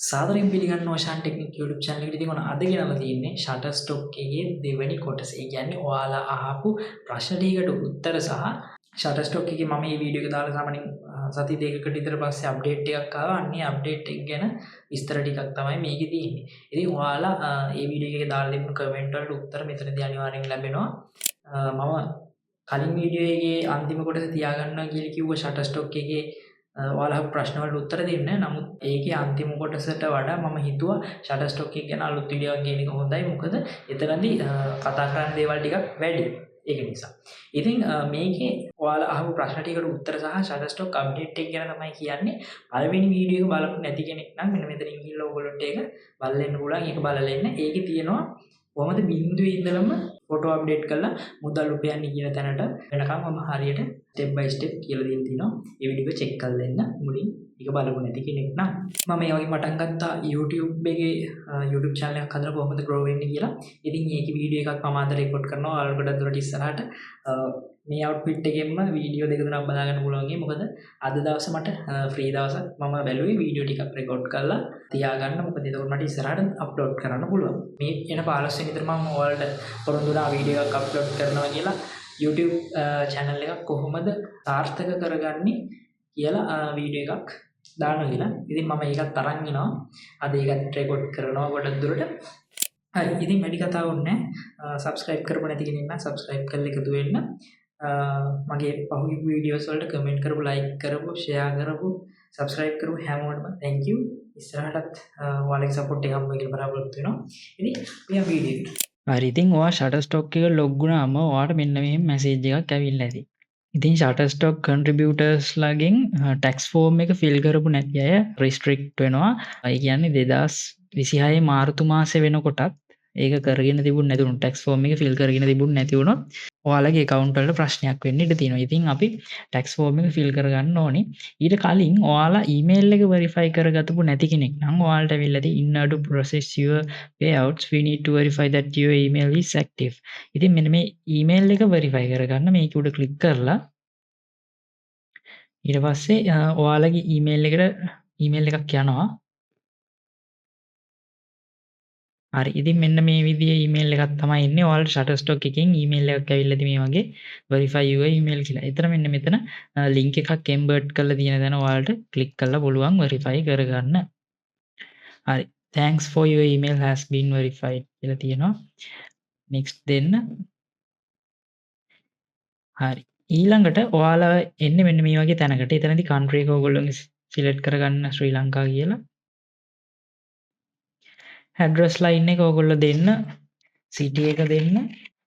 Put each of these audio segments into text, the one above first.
සාදරයෙන් පිළිගන්නවා Shan technique YouTube channel එකට. ඉතින් ඔන්න අද ගෙනල්ලා තියෙන්නේ Shutterstock එකේ දෙවෙනි කොටස. ඒ කියන්නේ ඔයාලා අහපු ප්‍රශ්න ටිකකට උත්තර සහ Shutterstock එකේ මම මේ වීඩියෝ එක දාලා සාමාන්‍යයෙන් සති දෙකකට විතර පස්සේ අප්ඩේට් එකක් ආවා. අන්නේ අප්ඩේට් එක ගැන විස්තර ටිකක් තමයි මේකේ තියෙන්නේ. ඉතින් ඔයාලා මේ වීඩියෝ එකේ දාලා තිබුණු කමෙන්ට් වලට උත්තර මෙතනදී අනිවාර්යෙන් ලැබෙනවා. මම කලින් වීඩියෝ එකේ අන්තිම කොටස තියාගන්නවා කියලා කිව්ව Shutterstock එකේ ඔයාලා ප්‍රශ්න වලට උත්තර දෙන්න. නමුත් ඒකේ අන්තිම කොටසට වඩා මම හිතුවා Shutterstock එක ගැන අලුත් වීඩියෝ එකක් ගේන එක හොඳයි. මොකද එතනදී කතා කරන්න දේවල් ටිකක් වැඩි. ඒක නිසා. ඉතින් මේකේ ඔයාලා අහපු ප්‍රශ්න ටිකට උත්තර සහ Shutterstock අප්ඩේට් එක ගැන තමයි කියන්නේ. පළවෙනි වීඩියෝ එක බලපු නැති කෙනෙක් නම් මෙන්න මෙතනින් ගිහලා ඔයගොල්ලන්ට ඒක බලන්න පුළුවන්. ඒක බලලා ඉන්න. ඒකේ තියෙනවා කොහොමද බිඳුවේ ඉඳලම ෆොටෝ අප්ඩේට් කරලා මුදල් උපයන්නේ කියන තැනට වෙනකම් මම හරියට ස්ටෙප් බයි ස්ටෙප් කියලා දෙන්න තිනවා. ඒ වීඩියෝ එක චෙක් කරලා දෙන්න මුලින්. ඒක බලපු නැති කෙනෙක් නම් මම මේ වගේ පටන් ගත්තා YouTube එකේ YouTube channel එකක් හදලා කොහොමද grow වෙන්නේ කියලා. ඉතින් මේකේ වීඩියෝ එකක් මම අද රෙකෝඩ් කරනවා. ඔයාලට ගොඩක් දුරට ඉස්සරහට මේ outfit එකෙන්ම වීඩියෝ දෙක තුනක් බලා ගන්න පුළුවන්. මොකද අද දවසේ මට ෆ්‍රී දවසක් මම බැලුවේ වීඩියෝ ටිකක් රෙකෝඩ් කරලා තියාගන්න. මොකද ඒක මට ඉස්සරහට අප්ලෝඩ් කරන්න පුළුවන්. මේ එන 15 වෙනි විතර මම ඔයාලට පොරොන්දුලා වීඩියෝ එකක් අප්ලෝඩ් කරනවා කියලා YouTube channel එකක් කොහොමද සාර්ථක කරගන්නේ කියලා වීඩියෝ එකක් දානවා කියලා. ඉතින් මම ඒකත් අරන් එනවා. අද ඒකත් රෙකෝඩ් කරනවා ගොඩක් දුරට. හරි. ඉතින් වැඩි කතාවක් නැහැ. subscribe කරපො නැති කෙනෙක් නම් subscribe කරලා එකතු වෙන්න. මගේ පහුගිය වීඩියෝස් වලට කමෙන්ට් කරපු, like කරපු, share කරපු, subscribe කරපු හැමෝටම thank you. ඉස්සරහටත් ඔයාලගේ support එක හම්බ වෙන්න බලාපොරොත්තු වෙනවා. ඉතින් මේ වීඩියෝ එකට. හරි ඉතින් ඔයා Shutterstock එක log වුණාම ඔයාට මෙන්න මෙහෙම message එකක් ඇවිල්ලා ඇති. ඉතින් Shutterstock contributors ලගෙන් tax form එක fill කරපු නැති අය restrict වෙනවා. ඒ කියන්නේ 2026 මාර්තු මාසේ වෙනකොටත් ඒක කරගෙන තිබුණ නැතුණු tax form එක fill කරගෙන තිබුණ නැති වුණොත් ඔයාලගේ account වලට ප්‍රශ්නයක් වෙන්න ඉඩ තියෙනවා. ඉතින් අපි tax form එක fill කරගන්න ඕනේ. ඊට කලින් ඔයාලා email එක verify කරගත්තපු නැති කෙනෙක් නම් ඔයාලට ඇවිල්ලා තියෙන in order to process your payouts we need to verify that your email is active. ඉතින් මෙන්න මේ email එක verify කරගන්න මේක උඩ click කරලා ඊට පස්සේ ඔයාලගේ email එකක් යනවා. හරි ඉතින් මෙන්න මේ විදිහේ email එකක් තමයි එන්නේ. ඔයාලට Shutterstock එකෙන් email එකක් ඇවිල්ලා තියෙන මේ වගේ verify your email කියලා. එතන මෙන්න මෙතන link එකක් embed කරලා තියෙන දන ඔයාලට click කරලා පුළුවන් verify කරගන්න. හරි thanks for your email has been verified කියලා තියෙනවා. next දෙන්න. හරි ඊළඟට ඔයාලා එන්නේ මෙන්න මේ වගේ තැනකට. එතනදී country එක ඔයගොල්ලෝ select කරගන්න ශ්‍රී ලංකා කියලා. address line එක ඔයගොල්ලෝ දෙන්න. city එක දෙන්න.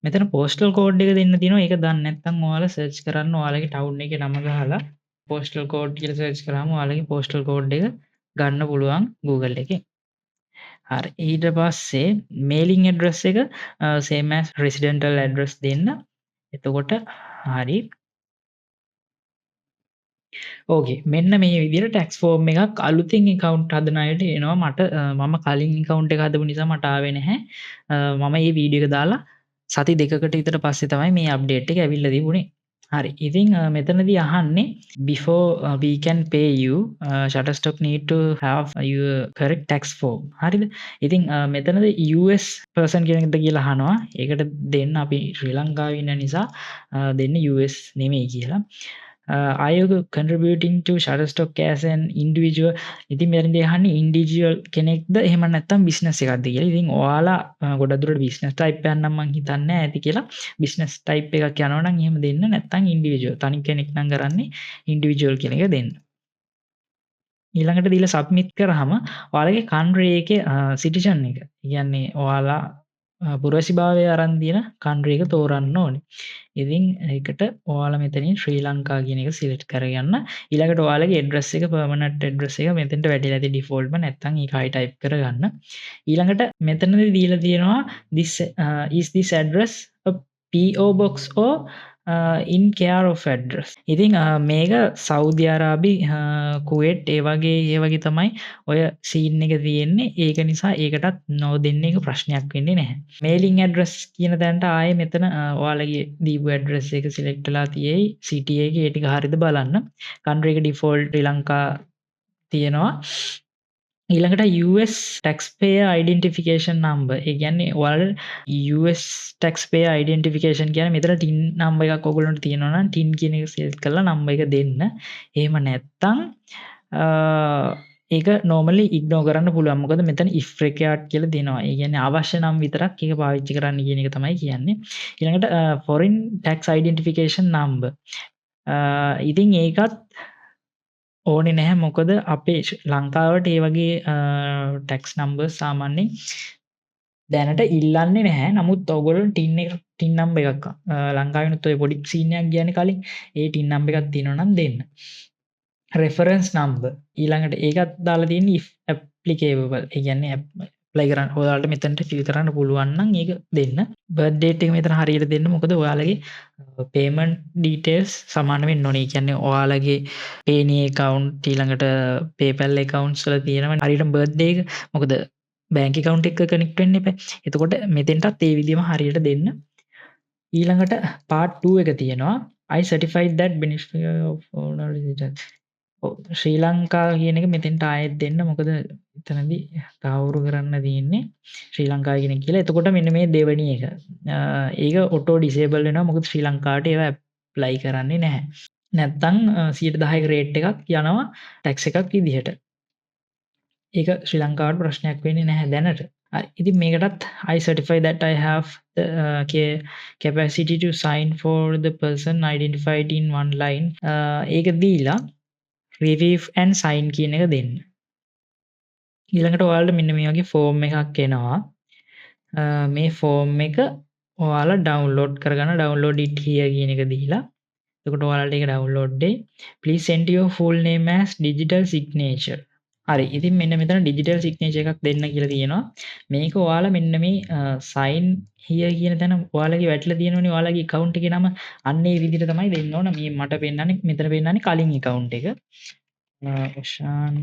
මෙතන postal code එක දෙන්න තියෙනවා. ඒක දන්නේ නැත්නම් ඔයාලා search කරන්න ඔයාලගේ town එකේ නම ගහලා postal code කියලා search කරාම ඔයාලගේ postal code එක ගන්න පුළුවන් Google එකේ. හරි ඊට පස්සේ mailing address එක same as residential address දෙන්න. එතකොට හරි ඕකේ මෙන්න මේ විදිහට tax form එකක් අලුතින් account හදන අයට එනවා. මට මම කලින් account එක හදපු නිසා මට ආවේ නැහැ. මම මේ වීඩියෝ එක දාලා සති දෙකකට විතර පස්සේ තමයි මේ අප්ඩේට් එක ඇවිල්ලා තිබුණේ. හරි ඉතින් මෙතනදී අහන්නේ before we can pay you Shutterstock need to have your correct tax form. හරිද? ඉතින් මෙතනදී US person කෙනෙක්ද කියලා අහනවා. ඒකට දෙන්න අපි ශ්‍රී ලංකාවේ ඉන්න නිසා දෙන්න US නෙමෙයි කියලා. Are you contributing to Shutterstock as an individual? ඉතින් මෙතනදී අහන්නේ individual කෙනෙක්ද එහෙම නැත්නම් business එකක්ද කියලා. ඉතින් ඔයාලා ගොඩක් දුරට business type එකක් නම් මම හිතන්නේ ඇති කියලා. business type එකක් යනවා නම් එහෙම දෙන්න නැත්නම් individual. තනි කෙනෙක් නම් කරන්නේ individual කියන එක දෙන්න. ඊළඟට දීලා submit කරාම ඔයාලගේ country එකේ citizen එක. කියන්නේ ඔයාලා පුරවැසිභාවය අරන් තියෙන country එක තෝරන්න ඕනේ. ඉතින් ඒකට ඔයාලා මෙතනින් ශ්‍රී ලංකා කියන එක select කරගන්න. ඊළඟට ඔයාලගේ address එක permanent address එක මෙතෙන්ට වැටිලා ඇති default ම නැත්නම් ඒක high type කරගන්න. ඊළඟට මෙතනදී දීලා තියෙනවා this is this address a PO box or in care of address. ඉතින් මේක සෞදි අරාබි කුවේට් ඒ වගේ තමයි ඔය සීන් එක තියෙන්නේ. ඒක නිසා ඒකටත් no දෙන්න එක ප්‍රශ්නයක් වෙන්නේ නැහැ. mailing address කියන තැනට ආයේ මෙතන ඔයාලගේ දීපු address එක select වෙලා තියෙයි. city එකේ ඒ ටික හරියද බලන්න. country එක default ශ්‍රී ලංකා තියෙනවා. ඊළඟට US taxpayer identification number. ඒ කියන්නේ ඔයාලට US taxpayer identification කියන්නේ මෙතන TIN number එකක් ඔයගොල්ලන්ට තියෙනවා නම් TIN කියන එක select කරලා number එක දෙන්න. එහෙම නැත්තම් ඒක normally ignore කරන්න පුළුවන්. මොකද මෙතන if required කියලා දෙනවා. ඒ කියන්නේ අවශ්‍ය නම් විතරක් ඒක පාවිච්චි කරන්න කියන එක තමයි කියන්නේ. ඊළඟට foreign tax identification number. ඉතින් ඒකත් ඕනේ නැහැ. මොකද අපේ ලංකාවට ඒ වගේ ටැක්ස් නම්බර්ස් සාමාන්‍යයෙන් දැනට ඉල්ලන්නේ නැහැ. නමුත් ඔයගොල්ලෝ ටින් නම්බර් එකක් ලංකාවෙනුත් ඔය පොඩි සීන් එකක් ගියානේ කලින්. ඒ ටින් නම්බර් එකක් තියෙනවා නම් දෙන්න. රෙෆරන්ස් නම්බර් ඊළඟට ඒකත් දාලා තියෙන්නේ if applicable. ඒ කියන්නේ apply කරන්න ඔයාලට මෙතනට ෆිල් කරන්න පුළුවන් නම් ඒක දෙන්න. බර්ත් ඩේට් එක මෙතන හරියට දෙන්න. මොකද ඔයාලගේ payment details සමාන වෙන්න ඕනේ. ඒ කියන්නේ ඔයාලගේ Paynee account ඊළඟට PayPal accounts වල තියෙනවා හරියට බර්ත්ඩේ එක. මොකද බැංක් account එක කනෙක්ට් වෙන්න එපා. එතකොට මෙතෙන්ටත් ඒ විදිහම හරියට දෙන්න. ඊළඟට part 2 එක තියෙනවා. I certified that beneficiary of owner residence. ශ්‍රී ලංකා කියන එක මෙතෙන්ට ආයෙත් දෙන්න. මොකද එතනදී තහවුරු කරන්න තියෙන්නේ ශ්‍රී ලංකාවේ කෙනෙක් කියලා. එතකොට මෙන්න මේ දෙවෙනි එක. ඒක ඔටෝ ඩිසේබල් වෙනවා. මොකද ශ්‍රී ලංකාවට ඒවා ඇප්ලයි කරන්නේ නැහැ. නැත්තම් 110ක රේට් එකක් යනවා ටැක්ස් එකක් විදිහට. ඒක ශ්‍රී ලංකාවට ප්‍රශ්නයක් වෙන්නේ නැහැ දැනට. හරි. ඉතින් මේකටත් I certify that I have the capacity to sign for the person identified in one line. ඒක දීලා review and sign කියන එක දෙන්න. ඊළඟට ඔයාලට මෙන්න මේ වගේ ෆෝම් එකක් එනවා. මේ ෆෝම් එක ඔයාලා ඩවුන්ලෝඩ් කරගන්න. download it here කියන එක දීලා එතකොට ඔයාලට ඒක ඩවුන්ලෝඩ් වෙයි. please send your full name as digital signature. හරි. ඉතින් මෙන්න මෙතන digital signature එකක් දෙන්න කියලා තියෙනවා. මේක ඔයාලා මෙන්න මේ sign here කියන තැන ඔයාලගේ වැටලා තියෙනවනේ ඔයාලගේ account එකේ නම අන්න ඒ විදිහට තමයි දෙන්න ඕන. මේ මට පෙන්නන්නේ මෙතන පෙන්නන්නේ කලින් account එක. ඔෂාන්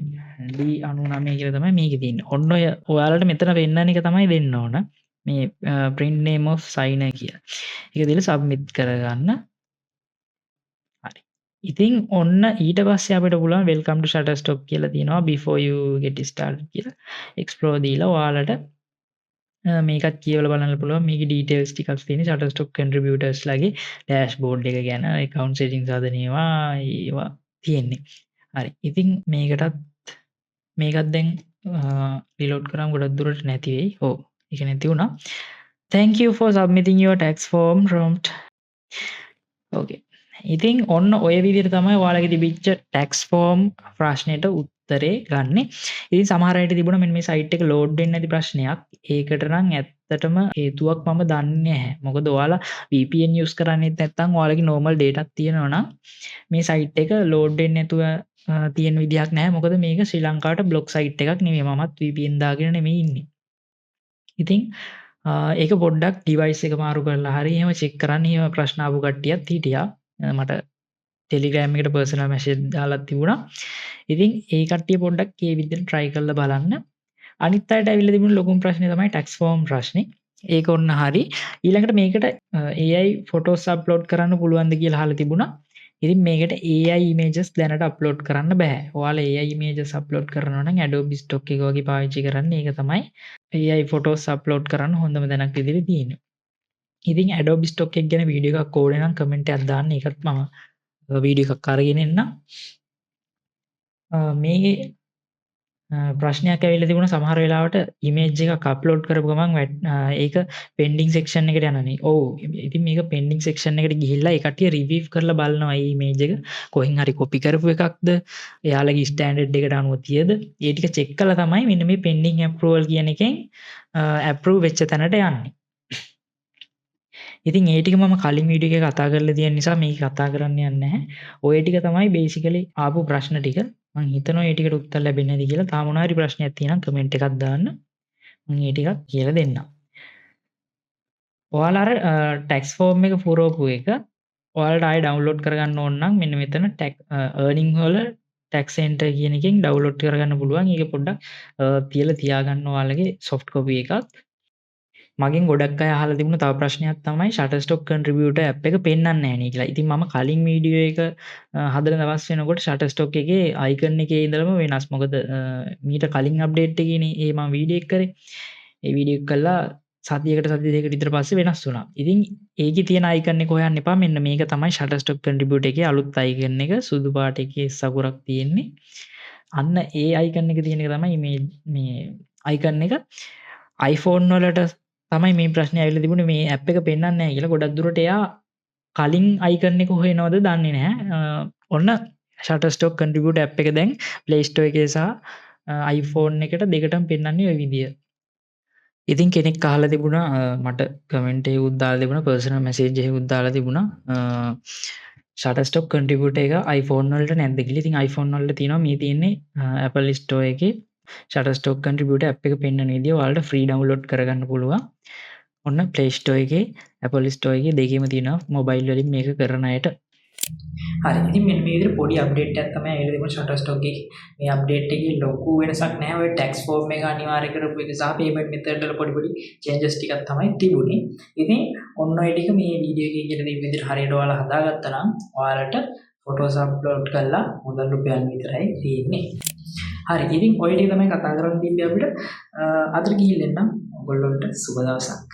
D99 කියලා තමයි මේකේ තියෙන්නේ. ඔන්න ඔය ඔයාලට මෙතන පෙන්නන එක තමයි දෙන්න ඕන. මේ print name of signer කියලා. ඒක දීලා submit කරගන්න. හරි. ඉතින් ඔන්න ඊට පස්සේ අපිට පුළුවන් welcome to Shutterstock කියලා තියෙනවා before you get started කියලා. explore දීලා ඔයාලට මේකත් කියවලා බලන්න පුළුවන්. මේකේ details ටිකක් තියෙන්නේ Shutterstock contributors ලගේ dashboard එක ගැන account settings හදන ඒවා තියෙන්නේ. හරි. ඉතින් මේකත් දැන් රිලෝඩ් කරාම ගොඩක් දුරට නැති වෙයි. ඔව්. ඒක නැති වුණා. Thank you for submitting your tax form prompt. Okay. ඉතින් ඔන්න ඔය විදිහට තමයි ඔයාලගේ තිබිච්ච tax form ප්‍රශ්නෙට උත්තරේ ගන්නෙ. ඉතින් සමහර අයට තිබුණා මෙන්න මේ site එක load වෙන්නේ නැති ප්‍රශ්නයක්. ඒකට නම් ඇත්තටම හේතුවක් මම දන්නේ නැහැ. මොකද ඔයාලා VPN use කරන්නේත් නැත්නම් ඔයාලගේ normal data තියෙනවා නම් මේ site එක load වෙන්නේ නැතුව තියෙන විදිහක් නැහැ. මොකද මේක ශ්‍රී ලංකාවට block site එකක් නෙමෙයි. මමත් VPN දාගෙන නෙමෙයි ඉන්නේ. ඉතින් ඒක පොඩ්ඩක් device එක මාරු කරලා හරි එහෙම check කරන්න. එහෙම ප්‍රශ්න ආපු කට්ටියත් හිටියා. මට Telegram එකට personal message දාලා තිබුණා. ඉතින් ඒ කට්ටිය පොඩ්ඩක් මේ විදිහට try කරලා බලන්න. අනිත් අයට ඇවිල්ලා තිබුණ ලොකුම ප්‍රශ්නේ තමයි tax form ප්‍රශ්නේ. ඒක ඔන්න හරි. ඊළඟට මේකට AI photos upload කරන්න පුළුවන්ද කියලා අහලා තිබුණා. ඉතින් මේකට AI images දැනට upload කරන්න බෑ. ඔයාලා AI images upload කරනවා නම් Adobe Stock එක වගේ පාවිච්චි කරන්න. ඒක තමයි AI photos upload කරන්න හොඳම දැනක් විදිහට තියෙන්නේ. ඉතින් Adobe Stock එක ගැන වීඩියෝ එකක් ඕනේ නම් කමෙන්ට් එකක් දාන්න. ඒකත් මම වීඩියෝ එකක් අරගෙන එන්නම්. මේකේ ප්‍රශ්නයක් ඇවිල්ලා තිබුණා සමහර වෙලාවට image එකක් upload කරපු ගමන් ඒක pending section එකට යනනේ. ඔව්. ඉතින් මේක pending section එකට ගිහිල්ලා ඒ කට්ටිය review කරලා බලනවා මේ image එක කොහෙන් හරි copy කරපු එකක්ද, එයාලගේ standard එකට අනුව තියද, ඒ ටික check කළා තමයි මෙන්න මේ pending approval කියන එකෙන් approve වෙච්ච තැනට යන්නේ. ඉතින් ඒ ටික මම කලින් වීඩියෝ එකේ කතා කරලා තියෙන නිසා මේක කතා කරන්න යන්නේ නැහැ. ඔය ටික තමයි basically ආපු ප්‍රශ්න ටික. මම හිතනවා මේ ටිකට උත්තර ලැබෙන්නේ නැති කියලා. තාම මොනවා හරි ප්‍රශ්නයක් තියෙනම් කමෙන්ට් එකක් දාන්න. මම මේ ටිකක් කියලා දෙන්නම්. ඔයාලා අර tax form එක පුරවපු එක ඔයාලට ආයෙ download කරගන්න ඕන නම් මෙන්න මෙතන earning වල tax center කියන එකෙන් download කරගන්න පුළුවන්. ඒක පොඩ්ඩක් තියලා තියාගන්න ඔයාලගේ soft copy එකක්. මගෙන් ගොඩක් අය අහලා තිබුණ තව ප්‍රශ්නයක් තමයි Shutterstock contributor app එක පෙන්වන්නේ නැහැ නේ කියලා. ඉතින් මම කලින් වීඩියෝ එක හදන දවස් වෙනකොට Shutterstock එකේ icon එකේ ඉඳලම වෙනස්. මොකද මීට කලින් අප්ඩේට් එකේනේ මම වීඩියෝ එක කරේ. ඒ වීඩියෝ එක කළා සතියකට සති දෙකකට විතර පස්සේ වෙනස් වුණා. ඉතින් ඒකේ තියෙන icon එක හොයන්න එපා. මෙන්න මේක තමයි Shutterstock contributor එකේ අලුත් icon එක. සුදු පාට එකේ සකුරක් තියෙන්නේ. අන්න ඒ icon එක තියෙන එක තමයි මේ icon එක. iPhone වලට තමයි මේ ප්‍රශ්නේ ඇවිල්ලා තිබුණේ මේ ඇප් එක පෙන්වන්නේ නැහැ කියලා. ගොඩක් දුරට එයා කලින් icon එක හොයනවද දන්නේ නැහැ. ඔන්න Shutterstock contributor app එක දැන් Play Store එකේ සහ iPhone එකට දෙකටම පෙන්වන්නේ ওই විදිය. ඉතින් කෙනෙක් අහලා තිබුණා මට කමෙන්ට් එකකුත් දාලා තිබුණා පර්සනල් මැසේජ් එකකුත් දාලා තිබුණා Shutterstock contributor එක iPhone වලට නැද්ද කියලා. ඉතින් iPhone වලට තියෙනවා මේ තියෙන්නේ Apple Store එකේ Shutterstock contributor app එක පෙන්වන විදිය ඔයාලට free download කරගන්න පුළුවන්. ඔන්න Play Store එකේ Apple Store එකේ දෙකේම තියෙනවා මොබයිල් වලින් මේක කරන අයට. හරි. ඉතින් මෙන්න මේ විදිහට පොඩි අප්ඩේට් එකක් තමයි ඇවිල්ලා තිබුණේ Shutterstock එකේ. මේ අප්ඩේට් එකේ ලොකු වෙනසක් නැහැ. ඔය tax form එක අනිවාර්ය කරපු එක සහ payment method වල පොඩි changes ටිකක් තමයි තිබුණේ. ඉතින් ඔන්න ඔය ටික මේ වීඩියෝ එකේ කියලා තියෙන විදිහට හරියට ඔයාලා හදාගත්තා නම් ඔයාලට photos upload කරලා මුදල් රුපියල් විතරයි තියෙන්නේ. හරි. ඉතින් ඔය ටික තමයි කතා කරන්න තිබ්බේ අපිට. අදට ගිහින් එන්නම්. ඔයගොල්ලන්ට සුබ දවසක්.